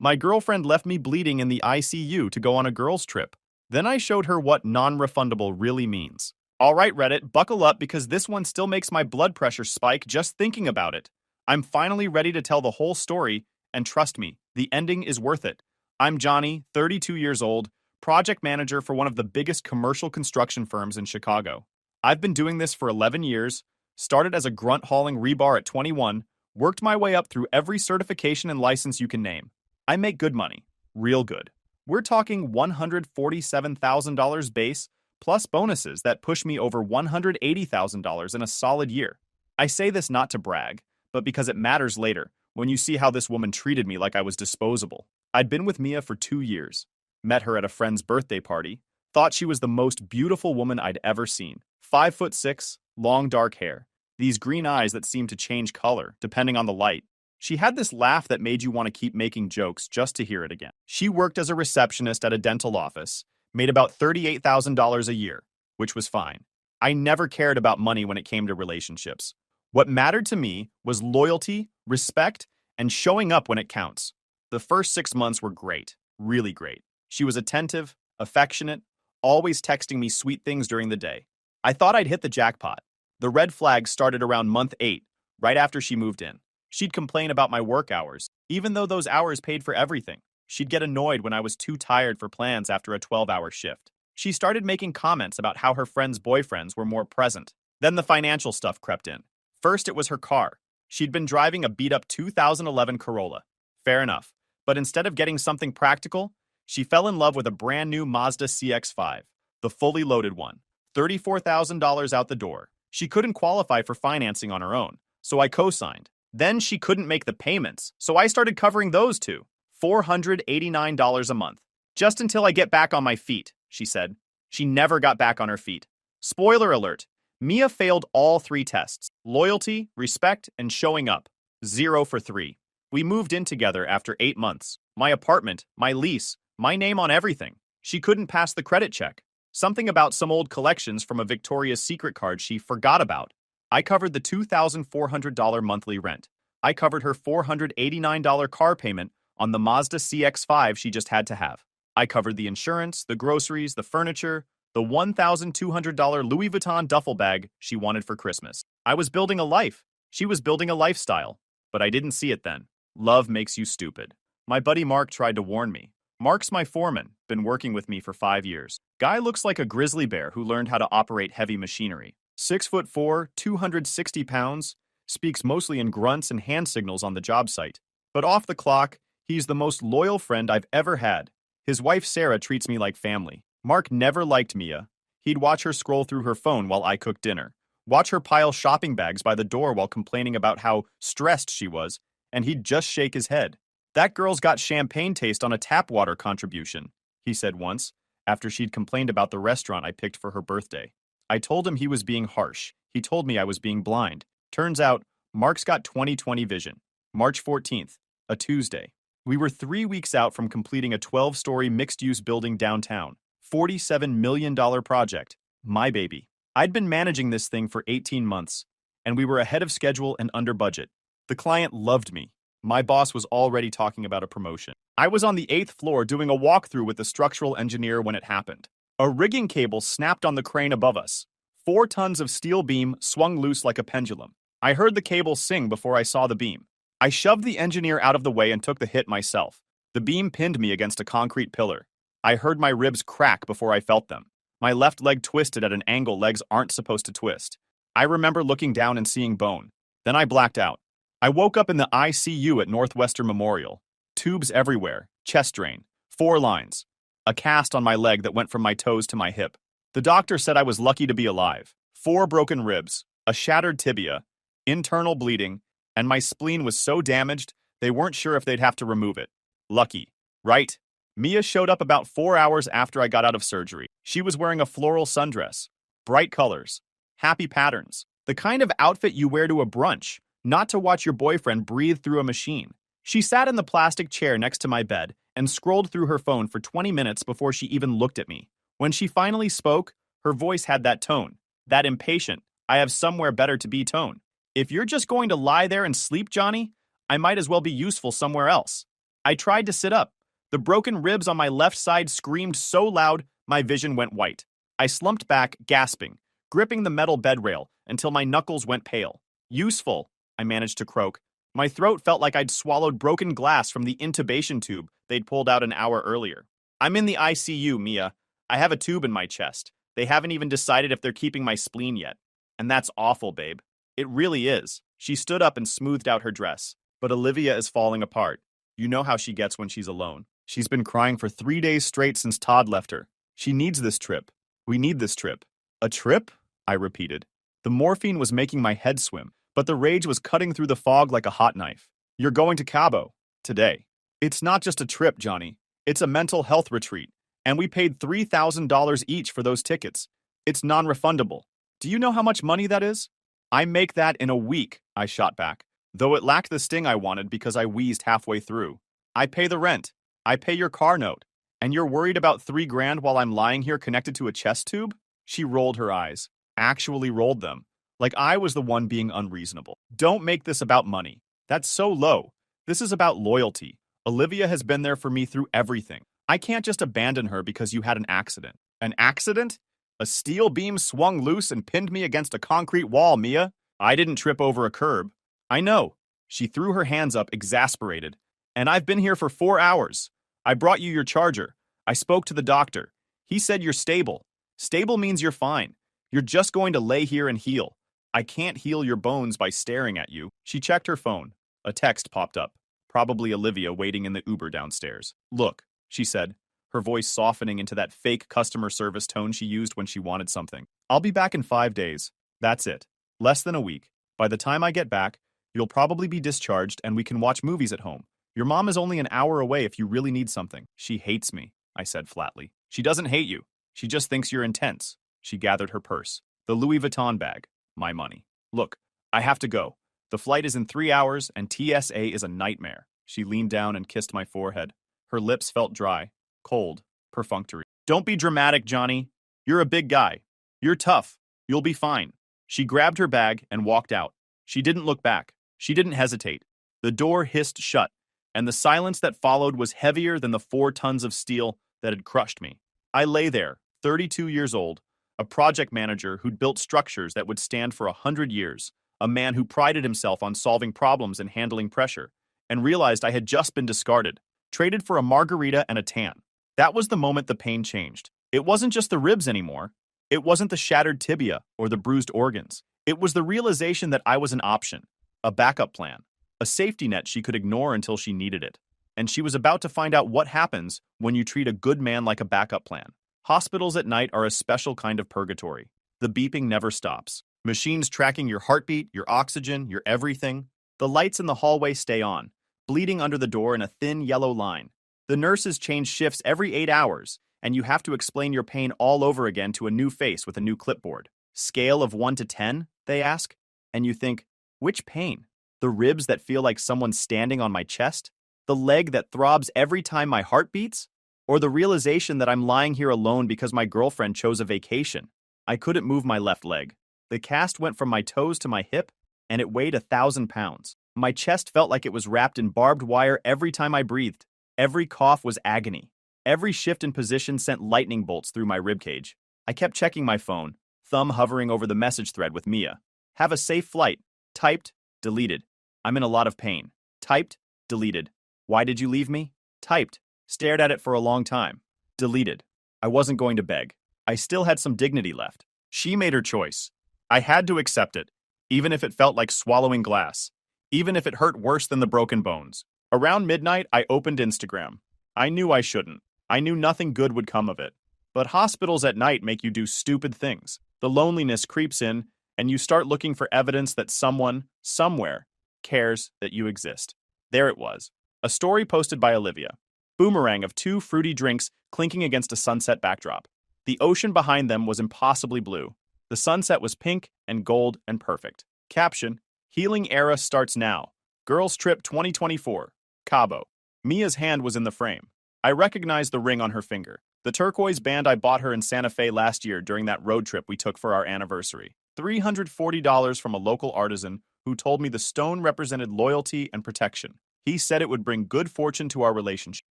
My girlfriend left me bleeding in the ICU to go on a girls' trip. Then I showed her what non-refundable really means. All right, Reddit, buckle up because this one still makes my blood pressure spike just thinking about it. I'm finally ready to tell the whole story, and trust me, the ending is worth it. I'm Johnny, 32 years old, project manager for one of the biggest commercial construction firms in Chicago. I've been doing this for 11 years, started as a grunt hauling rebar at 21, worked my way up through every certification and license you can name. I make good money, real good. We're talking $147,000 base, plus bonuses that push me over $180,000 in a solid year. I say this not to brag, but because it matters later, when you see how this woman treated me like I was disposable. I'd been with Mia for 2 years, met her at a friend's birthday party, thought she was the most beautiful woman I'd ever seen. 5'6", long dark hair, these green eyes that seemed to change color depending on the light. She had this laugh that made you want to keep making jokes just to hear it again. She worked as a receptionist at a dental office, made about $38,000 a year, which was fine. I never cared about money when it came to relationships. What mattered to me was loyalty, respect, and showing up when it counts. The first 6 months were great, really great. She was attentive, affectionate, always texting me sweet things during the day. I thought I'd hit the jackpot. The red flags started around month 8, right after she moved in. She'd complain about my work hours, even though those hours paid for everything. She'd get annoyed when I was too tired for plans after a 12-hour shift. She started making comments about how her friends' boyfriends were more present. Then the financial stuff crept in. First, it was her car. She'd been driving a beat-up 2011 Corolla. Fair enough. But instead of getting something practical, she fell in love with a brand new Mazda CX-5, the fully loaded one. $34,000 out the door. She couldn't qualify for financing on her own, so I co-signed. Then she couldn't make the payments, so I started covering those too. $489 a month. Just until I get back on my feet, she said. She never got back on her feet. Spoiler alert, Mia failed all 3 tests. Loyalty, respect, and showing up. 0 for 3. We moved in together after 8 months. My apartment, my lease, my name on everything. She couldn't pass the credit check. Something about some old collections from a Victoria's Secret card she forgot about. I covered the $2,400 monthly rent. I covered her $489 car payment on the Mazda CX-5 she just had to have. I covered the insurance, the groceries, the furniture, the $1,200 Louis Vuitton duffel bag she wanted for Christmas. I was building a life. She was building a lifestyle. But I didn't see it then. Love makes you stupid. My buddy Mark tried to warn me. Mark's my foreman, been working with me for 5 years. Guy looks like a grizzly bear who learned how to operate heavy machinery. 6'4", 260 pounds, speaks mostly in grunts and hand signals on the job site. But off the clock, he's the most loyal friend I've ever had. His wife Sarah treats me like family. Mark never liked Mia. He'd watch her scroll through her phone while I cooked dinner, watch her pile shopping bags by the door while complaining about how stressed she was, and he'd just shake his head. That girl's got champagne taste on a tap water contribution, he said once, after she'd complained about the restaurant I picked for her birthday. I told him he was being harsh. He told me I was being blind. Turns out, Mark's got 20/20 vision. March 14th, a Tuesday. We were 3 weeks out from completing a 12-story mixed-use building downtown. $47 million project. My baby. I'd been managing this thing for 18 months, and we were ahead of schedule and under budget. The client loved me. My boss was already talking about a promotion. I was on the 8th floor doing a walkthrough with the structural engineer when it happened. A rigging cable snapped on the crane above us. 4 tons of steel beam swung loose like a pendulum. I heard the cable sing before I saw the beam. I shoved the engineer out of the way and took the hit myself. The beam pinned me against a concrete pillar. I heard my ribs crack before I felt them. My left leg twisted at an angle legs aren't supposed to twist. I remember looking down and seeing bone. Then I blacked out. I woke up in the ICU at Northwestern Memorial. Tubes everywhere, chest drain, 4 lines. A cast on my leg that went from my toes to my hip. The doctor said I was lucky to be alive. 4 broken ribs, a shattered tibia, internal bleeding, and my spleen was so damaged they weren't sure if they'd have to remove it. Lucky, right? Mia showed up about 4 hours after I got out of surgery. She was wearing a floral sundress, bright colors, happy patterns, the kind of outfit you wear to a brunch, not to watch your boyfriend breathe through a machine. She sat in the plastic chair next to my bed and scrolled through her phone for 20 minutes before she even looked at me. When she finally spoke, her voice had that tone, that impatient, I have somewhere better to be tone. If you're just going to lie there and sleep, Johnny, I might as well be useful somewhere else. I tried to sit up. The broken ribs on my left side screamed so loud, my vision went white. I slumped back, gasping, gripping the metal bed rail until my knuckles went pale. Useful, I managed to croak. My throat felt like I'd swallowed broken glass from the intubation tube they'd pulled out an hour earlier. I'm in the ICU, Mia. I have a tube in my chest. They haven't even decided if they're keeping my spleen yet. And that's awful, babe. It really is. She stood up and smoothed out her dress. But Olivia is falling apart. You know how she gets when she's alone. She's been crying for 3 days straight since Todd left her. She needs this trip. We need this trip. A trip? I repeated. The morphine was making my head swim, but the rage was cutting through the fog like a hot knife. You're going to Cabo. Today. It's not just a trip, Johnny. It's a mental health retreat. And we paid $3,000 each for those tickets. It's non-refundable. Do you know how much money that is? I make that in a week, I shot back, though it lacked the sting I wanted because I wheezed halfway through. I pay the rent. I pay your car note. And you're worried about $3,000 while I'm lying here connected to a chest tube? She rolled her eyes. Actually rolled them. Like I was the one being unreasonable. Don't make this about money. That's so low. This is about loyalty. Olivia has been there for me through everything. I can't just abandon her because you had an accident. An accident? A steel beam swung loose and pinned me against a concrete wall, Mia. I didn't trip over a curb. I know. She threw her hands up, exasperated. And I've been here for 4 hours. I brought you your charger. I spoke to the doctor. He said you're stable. Stable means you're fine. You're just going to lay here and heal. I can't heal your bones by staring at you. She checked her phone. A text popped up. Probably Olivia waiting in the Uber downstairs. Look, she said, her voice softening into that fake customer service tone she used when she wanted something. I'll be back in 5 days. That's it. Less than a week. By the time I get back, you'll probably be discharged and we can watch movies at home. Your mom is only an hour away if you really need something. She hates me, I said flatly. She doesn't hate you. She just thinks you're intense. She gathered her purse. The Louis Vuitton bag. My money. Look, I have to go. The flight is in 3 hours and TSA is a nightmare. She leaned down and kissed my forehead. Her lips felt dry, cold, perfunctory. Don't be dramatic, Johnny. You're a big guy. You're tough. You'll be fine. She grabbed her bag and walked out. She didn't look back. She didn't hesitate. The door hissed shut, and the silence that followed was heavier than the 4 tons of steel that had crushed me. I lay there, 32 years old, a project manager who'd built structures that would stand for 100 years, a man who prided himself on solving problems and handling pressure, and realized I had just been discarded, traded for a margarita and a tan. That was the moment the pain changed. It wasn't just the ribs anymore. It wasn't the shattered tibia or the bruised organs. It was the realization that I was an option, a backup plan, a safety net she could ignore until she needed it. And she was about to find out what happens when you treat a good man like a backup plan. Hospitals at night are a special kind of purgatory. The beeping never stops. Machines tracking your heartbeat, your oxygen, your everything. The lights in the hallway stay on, bleeding under the door in a thin yellow line. The nurses change shifts every 8 hours, and you have to explain your pain all over again to a new face with a new clipboard. Scale of 1 to 10, they ask, and you think, which pain? The ribs that feel like someone's standing on my chest? The leg that throbs every time my heart beats? Or the realization that I'm lying here alone because my girlfriend chose a vacation? I couldn't move my left leg. The cast went from my toes to my hip, and it weighed 1,000 pounds. My chest felt like it was wrapped in barbed wire every time I breathed. Every cough was agony. Every shift in position sent lightning bolts through my ribcage. I kept checking my phone, thumb hovering over the message thread with Mia. Have a safe flight. Typed, deleted. I'm in a lot of pain. Typed, deleted. Why did you leave me? Typed, stared at it for a long time. Deleted. I wasn't going to beg. I still had some dignity left. She made her choice. I had to accept it, even if it felt like swallowing glass, even if it hurt worse than the broken bones. Around midnight, I opened Instagram. I knew I shouldn't. I knew nothing good would come of it. But hospitals at night make you do stupid things. The loneliness creeps in, and you start looking for evidence that someone, somewhere, cares that you exist. There it was. A story posted by Olivia. Boomerang of 2 fruity drinks clinking against a sunset backdrop. The ocean behind them was impossibly blue. The sunset was pink and gold and perfect. Caption, Healing Era starts now. Girls Trip 2024. Cabo. Mia's hand was in the frame. I recognized the ring on her finger. The turquoise band I bought her in Santa Fe last year during that road trip we took for our anniversary. $340 from a local artisan who told me the stone represented loyalty and protection. He said it would bring good fortune to our relationship.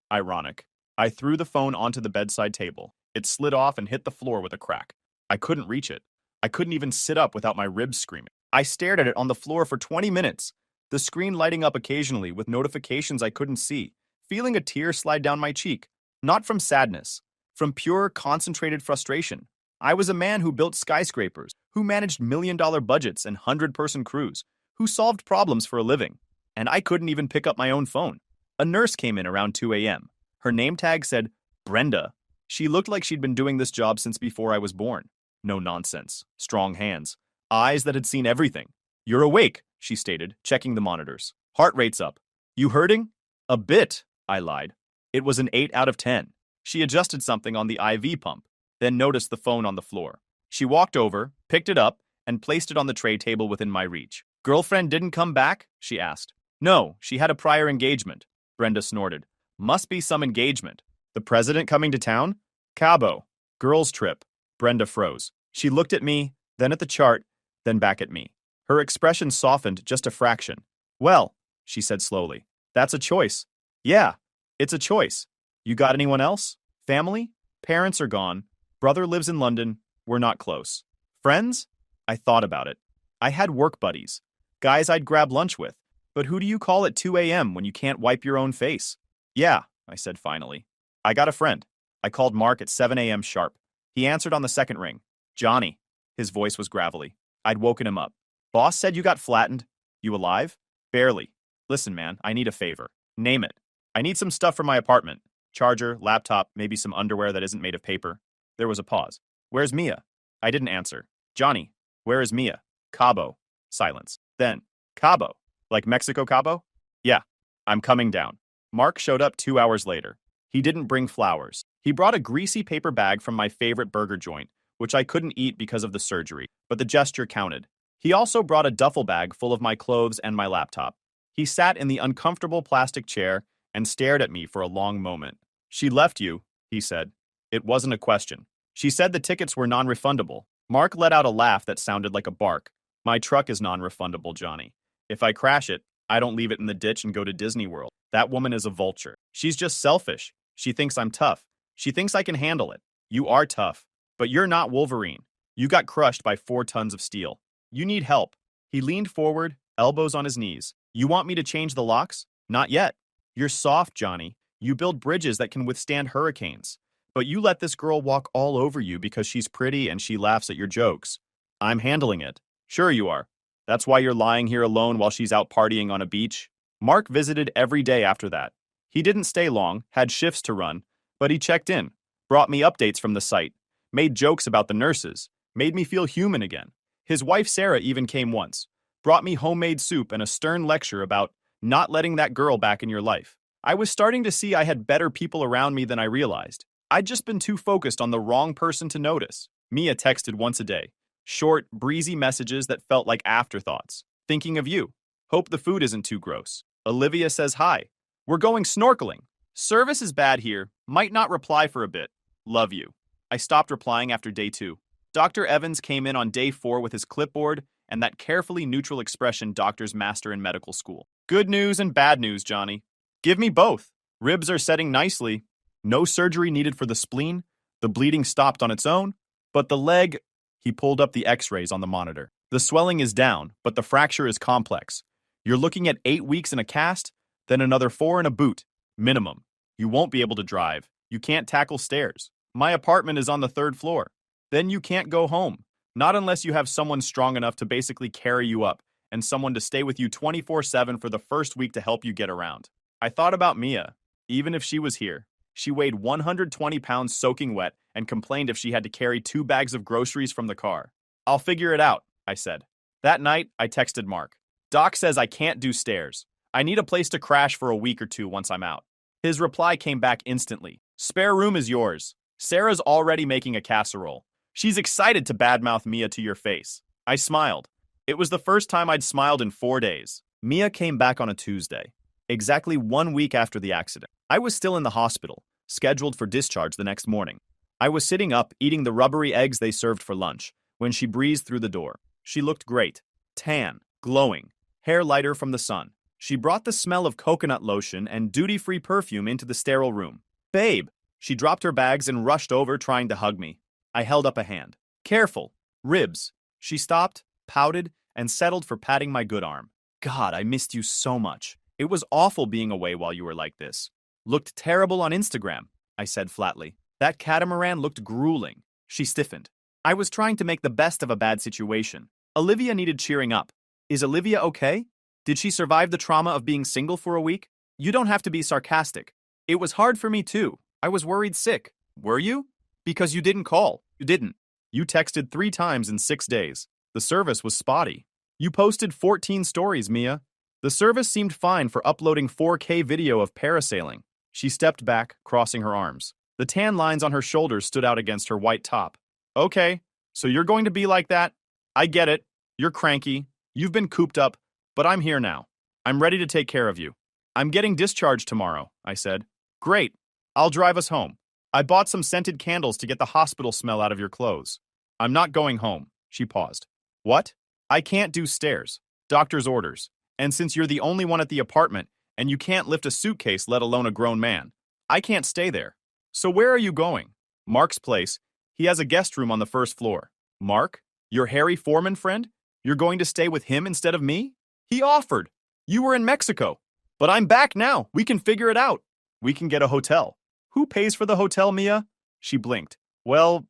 Ironic. I threw the phone onto the bedside table. It slid off and hit the floor with a crack. I couldn't reach it. I couldn't even sit up without my ribs screaming. I stared at it on the floor for 20 minutes, the screen lighting up occasionally with notifications I couldn't see, feeling a tear slide down my cheek. Not from sadness, from pure, concentrated frustration. I was a man who built skyscrapers, who managed million-dollar budgets and 100-person crews, who solved problems for a living. And I couldn't even pick up my own phone. A nurse came in around 2 a.m. Her name tag said, Brenda. She looked like she'd been doing this job since before I was born. No nonsense. Strong hands. Eyes that had seen everything. You're awake, she stated, checking the monitors. Heart rate's up. You hurting? A bit, I lied. It was an 8 out of 10. She adjusted something on the IV pump, then noticed the phone on the floor. She walked over, picked it up, and placed it on the tray table within my reach. Girlfriend didn't come back? She asked. No, she had a prior engagement. Brenda snorted. Must be some engagement. The president coming to town? Cabo. Girls' trip. Brenda froze. She looked at me, then at the chart, then back at me. Her expression softened just a fraction. Well, she said slowly, that's a choice. Yeah, it's a choice. You got anyone else? Family? Parents are gone. Brother lives in London. We're not close. Friends? I thought about it. I had work buddies. Guys I'd grab lunch with. But who do you call at 2 a.m. when you can't wipe your own face? Yeah, I said finally. I got a friend. I called Mark at 7 a.m. sharp. He answered on the second ring. Johnny. His voice was gravelly. I'd woken him up. Boss said you got flattened. You alive? Barely. Listen, man, I need a favor. Name it. I need some stuff for my apartment. Charger, laptop, maybe some underwear that isn't made of paper. There was a pause. Where's Mia? I didn't answer. Johnny, where is Mia? Cabo. Silence. Then, Cabo. Like Mexico Cabo? Yeah, I'm coming down. Mark showed up 2 hours later. He didn't bring flowers. He brought a greasy paper bag from my favorite burger joint, which I couldn't eat because of the surgery, but the gesture counted. He also brought a duffel bag full of my clothes and my laptop. He sat in the uncomfortable plastic chair and stared at me for a long moment. She left you, he said. It wasn't a question. She said the tickets were non-refundable. Mark let out a laugh that sounded like a bark. My truck is non-refundable, Johnny. If I crash it, I don't leave it in the ditch and go to Disney World. That woman is a vulture. She's just selfish. She thinks I'm tough. She thinks I can handle it. You are tough. But you're not Wolverine. You got crushed by 4 tons of steel. You need help. He leaned forward, elbows on his knees. You want me to change the locks? Not yet. You're soft, Johnny. You build bridges that can withstand hurricanes. But you let this girl walk all over you because she's pretty and she laughs at your jokes. I'm handling it. Sure you are. That's why you're lying here alone while she's out partying on a beach. Mark visited every day after that. He didn't stay long, had shifts to run, but he checked in, brought me updates from the site, made jokes about the nurses, made me feel human again. His wife Sarah even came once, brought me homemade soup and a stern lecture about not letting that girl back in your life. I was starting to see I had better people around me than I realized. I'd just been too focused on the wrong person to notice. Mia texted once a day. Short, breezy messages that felt like afterthoughts. Thinking of you. Hope the food isn't too gross. Olivia says hi. We're going snorkeling. Service is bad here. Might not reply for a bit. Love you. I stopped replying after day 2. Dr. Evans came in on day 4 with his clipboard and that carefully neutral expression doctors master in medical school. Good news and bad news, Johnny. Give me both. Ribs are setting nicely. No surgery needed for the spleen. The bleeding stopped on its own. But the leg... He pulled up the x-rays on the monitor. The swelling is down, but the fracture is complex. You're looking at 8 weeks in a cast, then another 4 in a boot. Minimum. You won't be able to drive. You can't tackle stairs. My apartment is on the 3rd floor. Then you can't go home. Not unless you have someone strong enough to basically carry you up and someone to stay with you 24/7 for the first week to help you get around. I thought about Mia. Even if she was here. She weighed 120 pounds soaking wet and complained if she had to carry 2 bags of groceries from the car. I'll figure it out, I said. That night, I texted Mark. Doc says I can't do stairs. I need a place to crash for a week or 2 once I'm out. His reply came back instantly. Spare room is yours. Sarah's already making a casserole. She's excited to badmouth Mia to your face. I smiled. It was the first time I'd smiled in 4 days. Mia came back on a Tuesday, exactly 1 week after the accident. I was still in the hospital, scheduled for discharge the next morning. I was sitting up, eating the rubbery eggs they served for lunch, when she breezed through the door. She looked great. Tan, glowing, hair lighter from the sun. She brought the smell of coconut lotion and duty-free perfume into the sterile room. Babe! She dropped her bags and rushed over, trying to hug me. I held up a hand. Careful. Ribs. She stopped, pouted, and settled for patting my good arm. God, I missed you so much. It was awful being away while you were like this. Looked terrible on Instagram, I said flatly. That catamaran looked grueling. She stiffened. I was trying to make the best of a bad situation. Olivia needed cheering up. Is Olivia okay? Did she survive the trauma of being single for a week? You don't have to be sarcastic. It was hard for me too. I was worried sick. Were you? Because you didn't call. You didn't. You texted 3 times in 6 days. The service was spotty. You posted 14 stories, Mia. The service seemed fine for uploading 4K video of parasailing. She stepped back, crossing her arms. The tan lines on her shoulders stood out against her white top. Okay, so you're going to be like that? I get it. You're cranky. You've been cooped up, but I'm here now. I'm ready to take care of you. I'm getting discharged tomorrow, I said. Great. I'll drive us home. I bought some scented candles to get the hospital smell out of your clothes. I'm not going home. She paused. What? I can't do stairs. Doctor's orders. And since you're the only one at the apartment, and you can't lift a suitcase, let alone a grown man, I can't stay there. So where are you going? Mark's place. He has a guest room on the first floor. Mark? Your Harry Foreman friend? You're going to stay with him instead of me? He offered. You were in Mexico. But I'm back now. We can figure it out. We can get a hotel. Who pays for the hotel, Mia? She blinked. Well,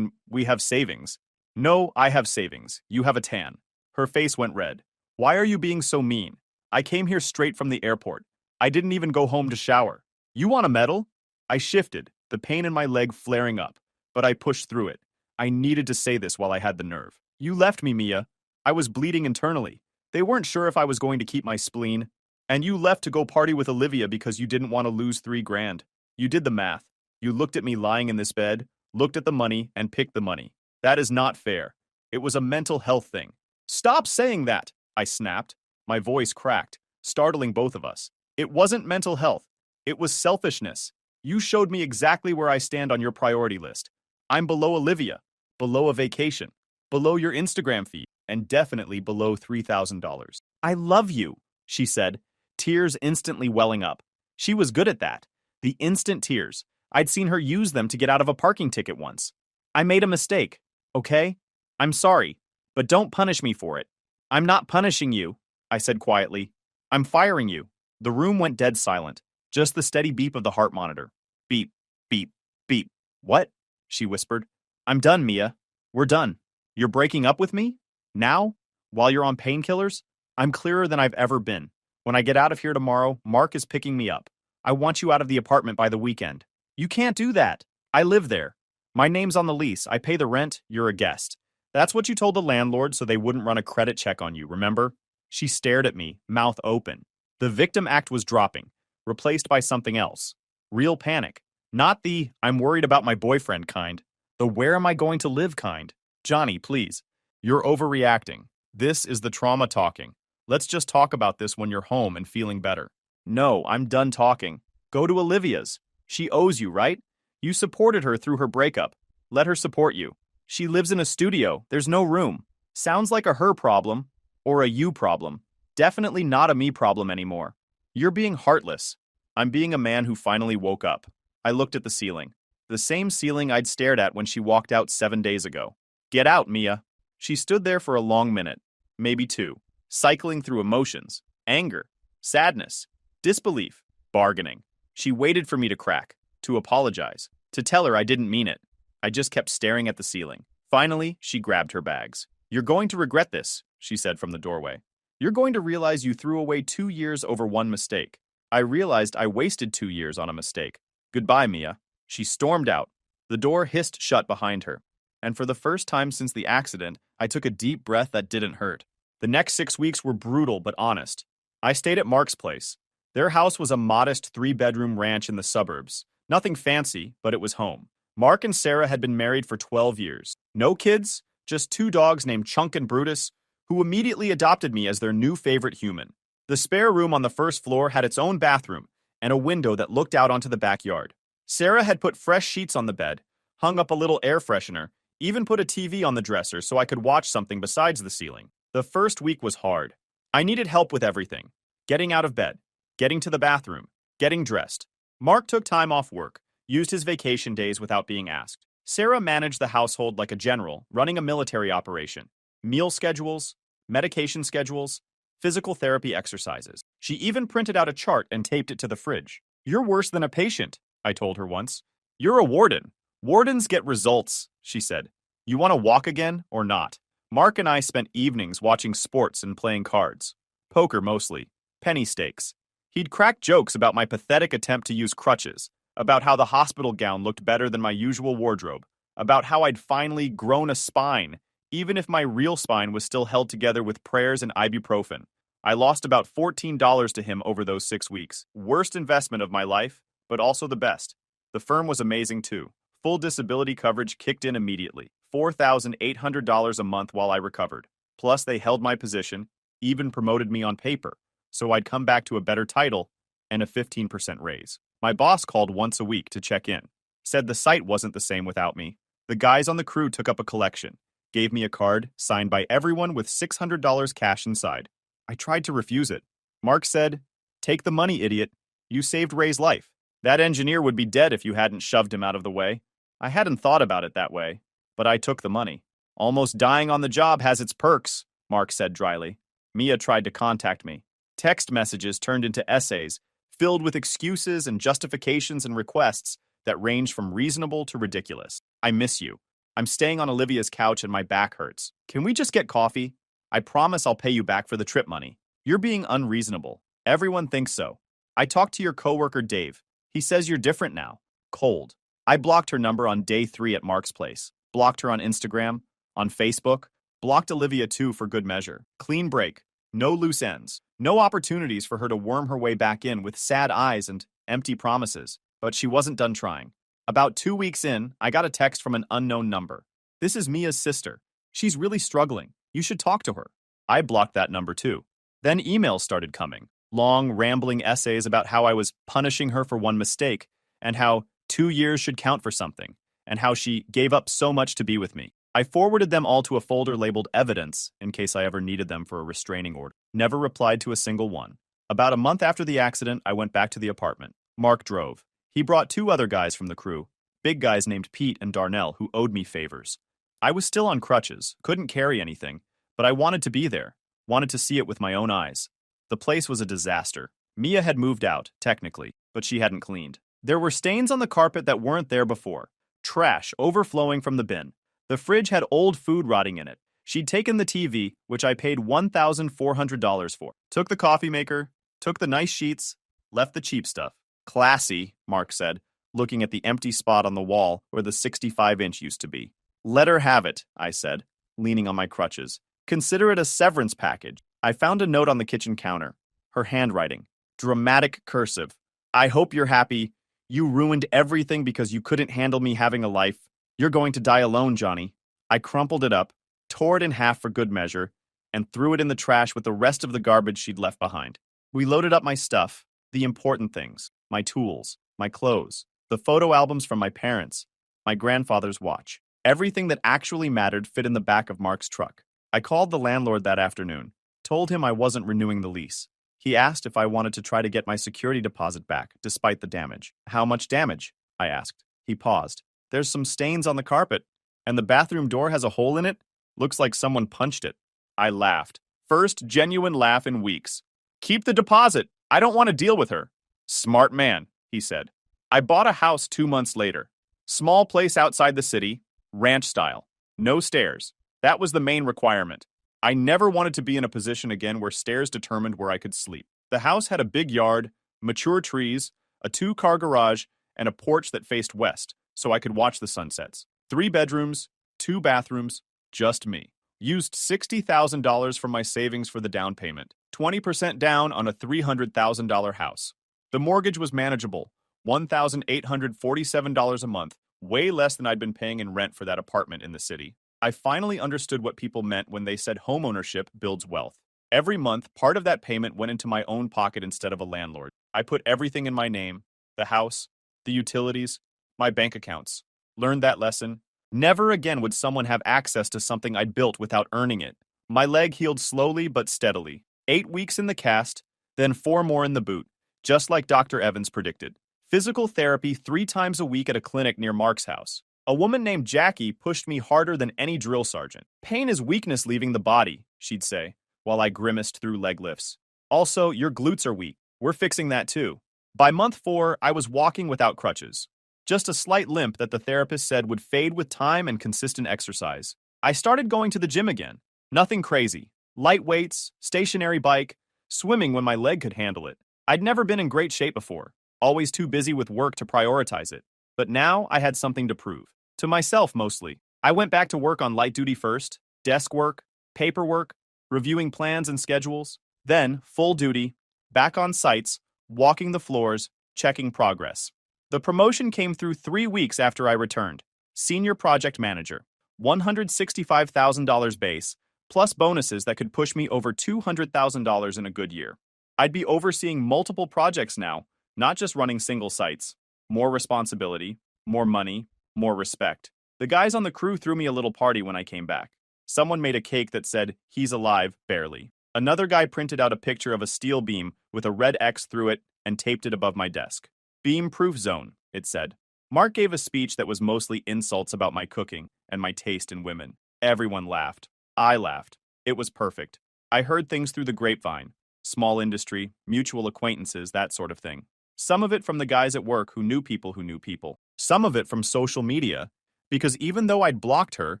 we have savings. No, I have savings. You have a tan. Her face went red. Why are you being so mean? I came here straight from the airport. I didn't even go home to shower. You want a medal? I shifted, the pain in my leg flaring up, but I pushed through it. I needed to say this while I had the nerve. You left me, Mia. I was bleeding internally. They weren't sure if I was going to keep my spleen. And you left to go party with Olivia because you didn't want to lose $3,000. You did the math. You looked at me lying in this bed, looked at the money, and picked the money. That is not fair. It was a mental health thing. Stop saying that, I snapped. My voice cracked, startling both of us. It wasn't mental health. It was selfishness. You showed me exactly where I stand on your priority list. I'm below Olivia, below a vacation, below your Instagram feed, and definitely below $3,000. I love you, she said, tears instantly welling up. She was good at that. The instant tears. I'd seen her use them to get out of a parking ticket once. I made a mistake, okay? I'm sorry, but don't punish me for it. I'm not punishing you, I said quietly. I'm firing you. The room went dead silent, just the steady beep of the heart monitor. Beep, beep, beep. What? She whispered. I'm done, Mia. We're done. You're breaking up with me? Now? While you're on painkillers? I'm clearer than I've ever been. When I get out of here tomorrow, Mark is picking me up. I want you out of the apartment by the weekend. You can't do that. I live there. My name's on the lease. I pay the rent. You're a guest. That's what you told the landlord so they wouldn't run a credit check on you, remember? She stared at me, mouth open. The victim act was dropping, replaced by something else. Real panic. Not the I'm worried about my boyfriend kind. The where am I going to live kind. Johnny, please. You're overreacting. This is the trauma talking. Let's just talk about this when you're home and feeling better. No, I'm done talking. Go to Olivia's. She owes you, right? You supported her through her breakup. Let her support you. She lives in a studio. There's no room. Sounds like a her problem. Or a you problem. Definitely not a me problem anymore. You're being heartless. I'm being a man who finally woke up. I looked at the ceiling. The same ceiling I'd stared at when she walked out 7 days ago. Get out, Mia. She stood there for a long minute. Maybe 2. Cycling through emotions. Anger. Sadness. Disbelief. Bargaining. She waited for me to crack. To apologize. To tell her I didn't mean it. I just kept staring at the ceiling. Finally, she grabbed her bags. You're going to regret this, she said from the doorway. You're going to realize you threw away 2 years over one mistake. I realized I wasted 2 years on a mistake. Goodbye, Mia. She stormed out. The door hissed shut behind her. And for the first time since the accident, I took a deep breath that didn't hurt. The next 6 weeks were brutal but honest. I stayed at Mark's place. Their house was a modest 3-bedroom ranch in the suburbs. Nothing fancy, but it was home. Mark and Sarah had been married for 12 years. No kids, just 2 dogs named Chunk and Brutus, who immediately adopted me as their new favorite human. The spare room on the first floor had its own bathroom and a window that looked out onto the backyard. Sarah had put fresh sheets on the bed, hung up a little air freshener, even put a TV on the dresser so I could watch something besides the ceiling. The first week was hard. I needed help with everything. Getting out of bed, getting to the bathroom, getting dressed. Mark took time off work, used his vacation days without being asked. Sarah managed the household like a general, running a military operation. Meal schedules, medication schedules, physical therapy exercises. She even printed out a chart and taped it to the fridge. "You're worse than a patient," I told her once. "You're a warden. Wardens get results," she said. "You want to walk again or not?" Mark and I spent evenings watching sports and playing cards. Poker mostly. Penny stakes. He'd crack jokes about my pathetic attempt to use crutches, about how the hospital gown looked better than my usual wardrobe, about how I'd finally grown a spine, even if my real spine was still held together with prayers and ibuprofen. I lost about $14 to him over those 6 weeks. Worst investment of my life, but also the best. The firm was amazing too. Full disability coverage kicked in immediately. $4,800 a month while I recovered. Plus, they held my position, even promoted me on paper, so I'd come back to a better title and a 15% raise. My boss called once a week to check in. Said the site wasn't the same without me. The guys on the crew took up a collection, gave me a card signed by everyone with $600 cash inside. I tried to refuse it. Mark said, "Take the money, idiot. You saved Ray's life. That engineer would be dead if you hadn't shoved him out of the way." I hadn't thought about it that way, but I took the money. "Almost dying on the job has its perks," Mark said dryly. Mia tried to contact me. Text messages turned into essays, filled with excuses and justifications and requests that ranged from reasonable to ridiculous. "I miss you. I'm staying on Olivia's couch and my back hurts. Can we just get coffee? I promise I'll pay you back for the trip money." "You're being unreasonable. Everyone thinks so. I talked to your coworker Dave. He says you're different now." Cold. I blocked her number on day 3 at Mark's place. Blocked her on Instagram, on Facebook. Blocked Olivia too for good measure. Clean break. No loose ends. No opportunities for her to worm her way back in with sad eyes and empty promises. But she wasn't done trying. About 2 weeks in, I got a text from an unknown number. "This is Mia's sister. She's really struggling. You should talk to her." I blocked that number too. Then emails started coming. Long, rambling essays about how I was punishing her for one mistake, and how 2 years should count for something, and how she gave up so much to be with me. I forwarded them all to a folder labeled evidence in case I ever needed them for a restraining order. Never replied to a single one. About a month after the accident, I went back to the apartment. Mark drove. He brought 2 other guys from the crew, big guys named Pete and Darnell who owed me favors. I was still on crutches, couldn't carry anything, but I wanted to be there, wanted to see it with my own eyes. The place was a disaster. Mia had moved out, technically, but she hadn't cleaned. There were stains on the carpet that weren't there before. Trash overflowing from the bin. The fridge had old food rotting in it. She'd taken the TV, which I paid $1,400 for. Took the coffee maker, took the nice sheets, left the cheap stuff. "Classy," Mark said, looking at the empty spot on the wall where the 65-inch used to be. "Let her have it," I said, leaning on my crutches. "Consider it a severance package." I found a note on the kitchen counter. Her handwriting. Dramatic cursive. "I hope you're happy. You ruined everything because you couldn't handle me having a life. You're going to die alone, Johnny." I crumpled it up, tore it in half for good measure, and threw it in the trash with the rest of the garbage she'd left behind. We loaded up my stuff, the important things, my tools, my clothes, the photo albums from my parents, my grandfather's watch. Everything that actually mattered fit in the back of Mark's truck. I called the landlord that afternoon, told him I wasn't renewing the lease. He asked if I wanted to try to get my security deposit back, despite the damage. "How much damage?" I asked. He paused. "There's some stains on the carpet, and the bathroom door has a hole in it. Looks like someone punched it." I laughed. First genuine laugh in weeks. "Keep the deposit. I don't want to deal with her." "Smart man," he said. I bought a house 2 months later. Small place outside the city, ranch style. No stairs. That was the main requirement. I never wanted to be in a position again where stairs determined where I could sleep. The house had a big yard, mature trees, a 2-car garage, and a porch that faced west, so I could watch the sunsets. 3 bedrooms, 2 bathrooms, just me. Used $60,000 from my savings for the down payment. 20% down on a $300,000 house. The mortgage was manageable, $1,847 a month, way less than I'd been paying in rent for that apartment in the city. I finally understood what people meant when they said homeownership builds wealth. Every month, part of that payment went into my own pocket instead of a landlord. I put everything in my name, the house, the utilities, my bank accounts. Learned that lesson. Never again would someone have access to something I'd built without earning it. My leg healed slowly but steadily. 8 weeks in the cast, then 4 more in the boot, just like Dr. Evans predicted. Physical therapy 3 times a week at a clinic near Mark's house. A woman named Jackie pushed me harder than any drill sergeant. Pain is weakness leaving the body, she'd say, while I grimaced through leg lifts. Also, your glutes are weak. We're fixing that too. By month 4, I was walking without crutches. Just a slight limp that the therapist said would fade with time and consistent exercise. I started going to the gym again. Nothing crazy. Light weights, stationary bike, swimming when my leg could handle it. I'd never been in great shape before, always too busy with work to prioritize it. But now I had something to prove. To myself, mostly. I went back to work on light duty first, desk work, paperwork, reviewing plans and schedules. Then, full duty, back on sites, walking the floors, checking progress. The promotion came through 3 weeks after I returned. Senior project manager. $165,000 base, plus bonuses that could push me over $200,000 in a good year. I'd be overseeing multiple projects now, not just running single sites. More responsibility, more money, more respect. The guys on the crew threw me a little party when I came back. Someone made a cake that said, "He's alive, barely." Another guy printed out a picture of a steel beam with a red X through it and taped it above my desk. Beam-proof zone, it said. Mark gave a speech that was mostly insults about my cooking and my taste in women. Everyone laughed. I laughed. It was perfect. I heard things through the grapevine. Small industry, mutual acquaintances, that sort of thing. Some of it from the guys at work who knew people who knew people. Some of it from social media, because even though I'd blocked her,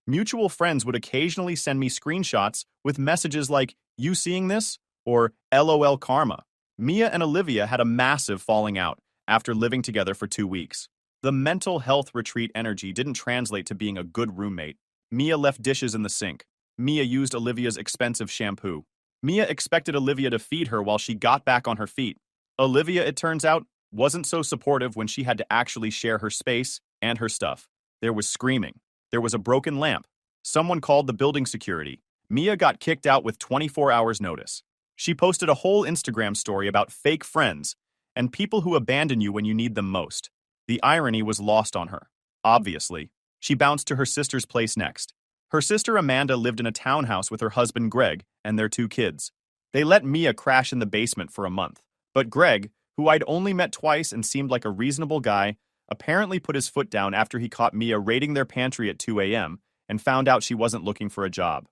mutual friends would occasionally send me screenshots with messages like, "You seeing this?" or "LOL karma." Mia and Olivia had a massive falling out after living together for 2 weeks. The mental health retreat energy didn't translate to being a good roommate. Mia left dishes in the sink. Mia used Olivia's expensive shampoo. Mia expected Olivia to feed her while she got back on her feet. Olivia, it turns out, wasn't so supportive when she had to actually share her space and her stuff. There was screaming. There was a broken lamp. Someone called the building security. Mia got kicked out with 24 hours notice. She posted a whole Instagram story about fake friends and people who abandon you when you need them most. The irony was lost on her. Obviously, she bounced to her sister's place next. Her sister Amanda lived in a townhouse with her husband Greg and their 2 kids. They let Mia crash in the basement for a month. But Greg, who I'd only met twice and seemed like a reasonable guy, apparently put his foot down after he caught Mia raiding their pantry at 2 a.m. and found out she wasn't looking for a job.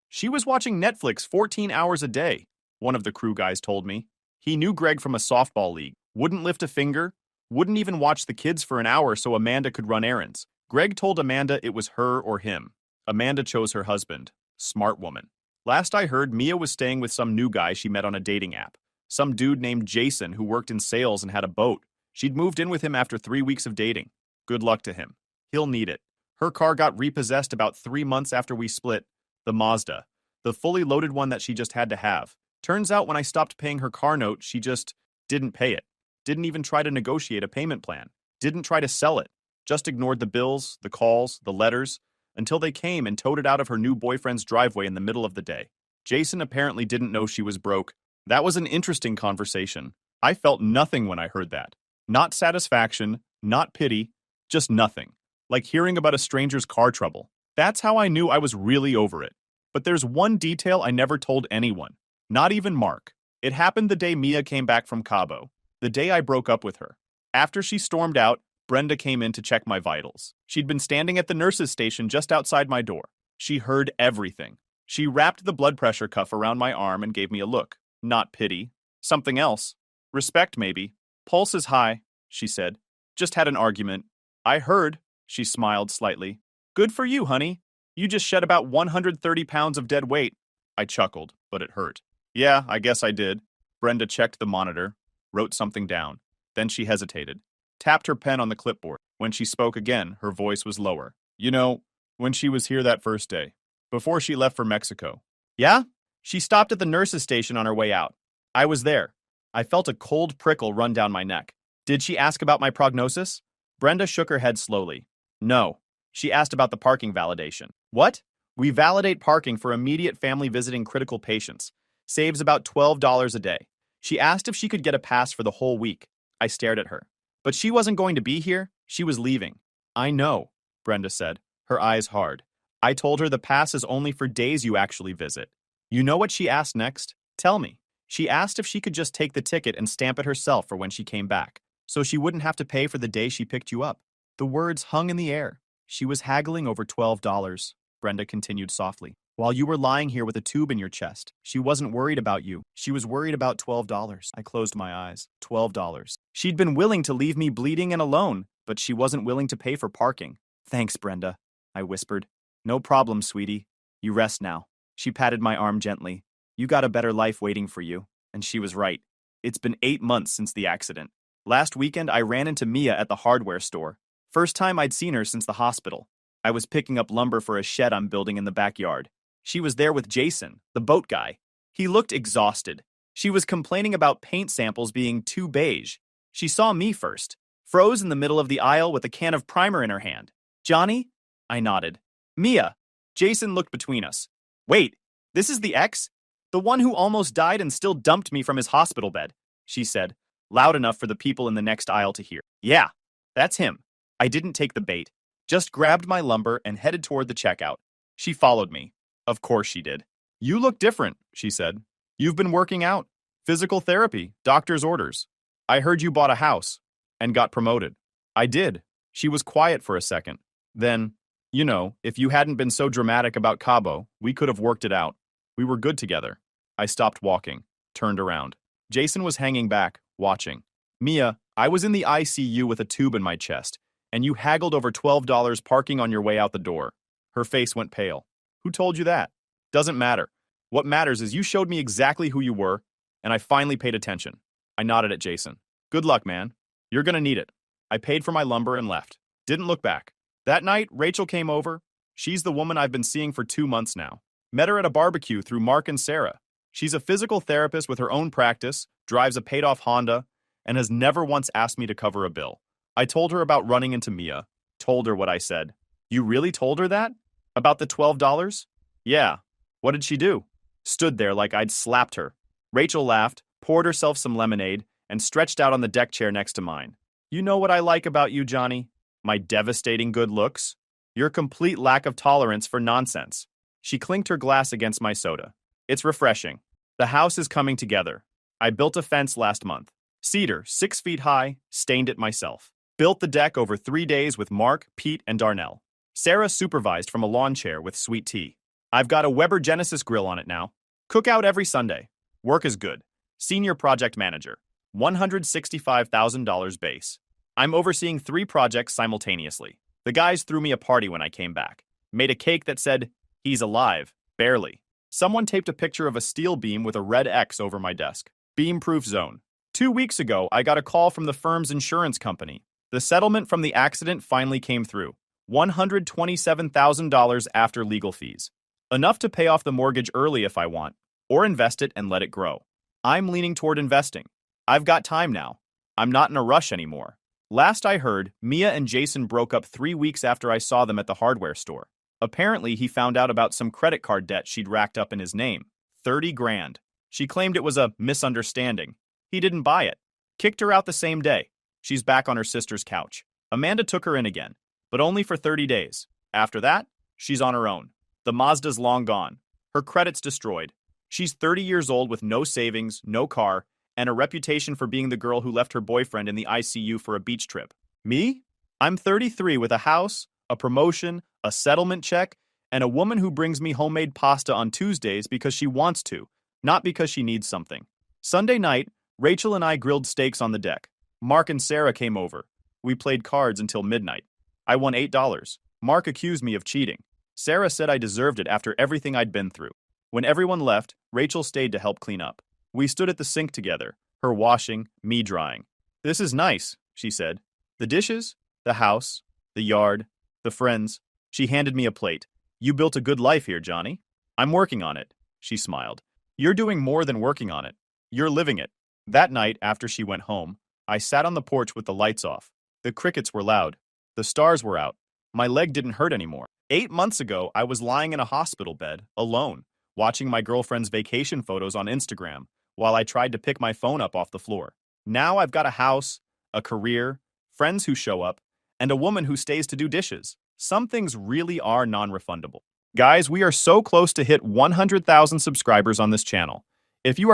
She was watching Netflix 14 hours a day, one of the crew guys told me. He knew Greg from a softball league, wouldn't lift a finger, wouldn't even watch the kids for an hour so Amanda could run errands. Greg told Amanda it was her or him. Amanda chose her husband. Smart woman. Last I heard, Mia was staying with some new guy she met on a dating app. Some dude named Jason who worked in sales and had a boat. She'd moved in with him after 3 weeks of dating. Good luck to him. He'll need it. Her car got repossessed about 3 months after we split. The Mazda. The fully loaded one that she just had to have. Turns out when I stopped paying her car note, she just didn't pay it. Didn't even try to negotiate a payment plan. Didn't try to sell it. Just ignored the bills, the calls, the letters, until they came and towed it out of her new boyfriend's driveway in the middle of the day. Jason apparently didn't know she was broke. That was an interesting conversation. I felt nothing when I heard that. Not satisfaction, not pity, just nothing. Like hearing about a stranger's car trouble. That's how I knew I was really over it. But there's one detail I never told anyone. Not even Mark. It happened the day Mia came back from Cabo. The day I broke up with her. After she stormed out, Brenda came in to check my vitals. She'd been standing at the nurse's station just outside my door. She heard everything. She wrapped the blood pressure cuff around my arm and gave me a look. Not pity. Something else. Respect, maybe. Pulse is high, she said. Just had an argument. I heard, she smiled slightly. Good for you, honey. You just shed about 130 pounds of dead weight. I chuckled, but it hurt. Yeah, I guess I did. Brenda checked the monitor, wrote something down. Then she hesitated, tapped her pen on the clipboard. When she spoke again, her voice was lower. You know, when she was here that first day, before she left for Mexico. Yeah? She stopped at the nurse's station on her way out. I was there. I felt a cold prickle run down my neck. Did she ask about my prognosis? Brenda shook her head slowly. No. She asked about the parking validation. What? We validate parking for immediate family visiting critical patients. Saves about $12 a day. She asked if she could get a pass for the whole week. I stared at her. But she wasn't going to be here. She was leaving. I know, Brenda said, her eyes hard. I told her the pass is only for days you actually visit. You know what she asked next? Tell me. She asked if she could just take the ticket and stamp it herself for when she came back, so she wouldn't have to pay for the day she picked you up. The words hung in the air. She was haggling over $12, Brenda continued softly. While you were lying here with a tube in your chest, she wasn't worried about you. She was worried about $12. I closed my eyes. $12. She'd been willing to leave me bleeding and alone, but she wasn't willing to pay for parking. Thanks, Brenda, I whispered. No problem, sweetie. You rest now. She patted my arm gently. You got a better life waiting for you. And she was right. It's been 8 months since the accident. Last weekend, I ran into Mia at the hardware store. First time I'd seen her since the hospital. I was picking up lumber for a shed I'm building in the backyard. She was there with Jason, the boat guy. He looked exhausted. She was complaining about paint samples being too beige. She saw me first, froze in the middle of the aisle with a can of primer in her hand. Johnny? I nodded. Mia. Jason looked between us. Wait, this is the ex? The one who almost died and still dumped me from his hospital bed, she said, loud enough for the people in the next aisle to hear. Yeah, that's him. I didn't take the bait, just grabbed my lumber and headed toward the checkout. She followed me. Of course she did. You look different, she said. You've been working out. Physical therapy, doctor's orders. I heard you bought a house and got promoted. I did. She was quiet for a second. Then, if you hadn't been so dramatic about Cabo, we could have worked it out. We were good together. I stopped walking, turned around. Jason was hanging back, watching. Mia, I was in the ICU with a tube in my chest, and you haggled over $12 parking on your way out the door. Her face went pale. Who told you that? Doesn't matter. What matters is you showed me exactly who you were, and I finally paid attention. I nodded at Jason. Good luck, man. You're gonna need it. I paid for my lumber and left. Didn't look back. That night, Rachel came over. She's the woman I've been seeing for 2 months now. Met her at a barbecue through Mark and Sarah. She's a physical therapist with her own practice, drives a paid-off Honda, and has never once asked me to cover a bill. I told her about running into Mia. Told her what I said. You really told her that? About the $12? Yeah. What did she do? Stood there like I'd slapped her. Rachel laughed, poured herself some lemonade, and stretched out on the deck chair next to mine. You know what I like about you, Johnny? My devastating good looks? Your complete lack of tolerance for nonsense. She clinked her glass against my soda. It's refreshing. The house is coming together. I built a fence last month. Cedar, 6 feet high, stained it myself. Built the deck over 3 days with Mark, Pete, and Darnell. Sarah supervised from a lawn chair with sweet tea. I've got a Weber Genesis grill on it now. Cook out every Sunday. Work is good. Senior project manager. $165,000 base. I'm overseeing 3 projects simultaneously. The guys threw me a party when I came back. Made a cake that said, he's alive, barely. Someone taped a picture of a steel beam with a red X over my desk. Beam-proof zone. 2 weeks ago, I got a call from the firm's insurance company. The settlement from the accident finally came through. $127,000 after legal fees. Enough to pay off the mortgage early if I want, or invest it and let it grow. I'm leaning toward investing. I've got time now. I'm not in a rush anymore. Last I heard, Mia and Jason broke up 3 weeks after I saw them at the hardware store. Apparently, he found out about some credit card debt she'd racked up in his name. 30 grand. She claimed it was a misunderstanding. He didn't buy it. Kicked her out the same day. She's back on her sister's couch. Amanda took her in again, but only for 30 days. After that, she's on her own. The Mazda's long gone. Her credit's destroyed. She's 30 years old with no savings, no car, and a reputation for being the girl who left her boyfriend in the ICU for a beach trip. Me? I'm 33 with a house, a promotion, a settlement check, and a woman who brings me homemade pasta on Tuesdays because she wants to, not because she needs something. Sunday night, Rachel and I grilled steaks on the deck. Mark and Sarah came over. We played cards until midnight. I won $8. Mark accused me of cheating. Sarah said I deserved it after everything I'd been through. When everyone left, Rachel stayed to help clean up. We stood at the sink together, her washing, me drying. This is nice, she said. The dishes, the house, the yard, the friends. She handed me a plate. You built a good life here, Johnny. I'm working on it, she smiled. You're doing more than working on it. You're living it. That night, after she went home, I sat on the porch with the lights off. The crickets were loud. The stars were out. My leg didn't hurt anymore. 8 months ago, I was lying in a hospital bed, alone, watching my girlfriend's vacation photos on Instagram while I tried to pick my phone up off the floor. Now I've got a house, a career, friends who show up, and a woman who stays to do dishes. Some things really are non-refundable. Guys, we are so close to hit 100,000 subscribers on this channel. If you are